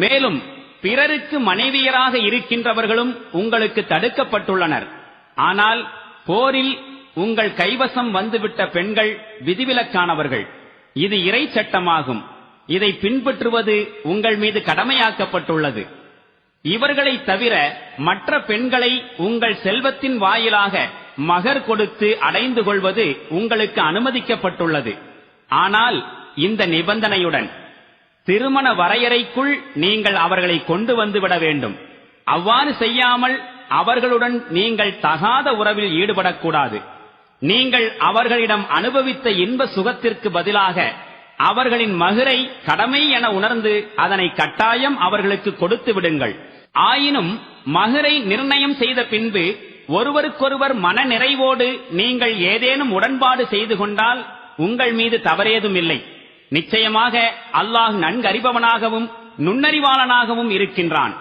மேலும் பிறருக்கு மனைவியராக இருக்கின்றவர்களும் உங்களுக்கு தடுக்கப்பட்டுள்ளனர். ஆனால் போரில் உங்கள் கைவசம் வந்துவிட்ட பெண்கள் விதிவிலக்கானவர்கள். இது இறை சட்டமாகும். இதை பின்பற்றுவது உங்கள் மீது கடமையாக்கப்பட்டுள்ளது. இவர்களை தவிர மற்ற பெண்களை உங்கள் செல்வத்தின் வாயிலாக மகர் கொடுத்து அடைந்து கொள்வது உங்களுக்கு அனுமதிக்கப்பட்டுள்ளது. ஆனால் இந்த நிபந்தனையுடன், திருமண வரையறைக்குள் நீங்கள் அவர்களை கொண்டு வந்துவிட வேண்டும். அவ்வாறு செய்யாமல் அவர்களுடன் நீங்கள் தகாத உறவில் ஈடுபடக்கூடாது. நீங்கள் அவர்களிடம் அனுபவித்த இன்ப சுகத்திற்கு பதிலாக அவர்களின் மகரை கடமை என உணர்ந்து அதனை கட்டாயம் அவர்களுக்கு கொடுத்து விடுங்கள். ஆயினும் மகரை நிர்ணயம் செய்த பின்பு ஒருவருக்கொருவர் மன நிறைவோடு நீங்கள் ஏதேனும் உடன்பாடு செய்து கொண்டால் உங்கள் மீது தவறேதும் இல்லை. நிச்சயமாக அல்லாஹ் நன்கறிபவனாகவும் நுண்ணறிவாளனாகவும் இருக்கின்றான்.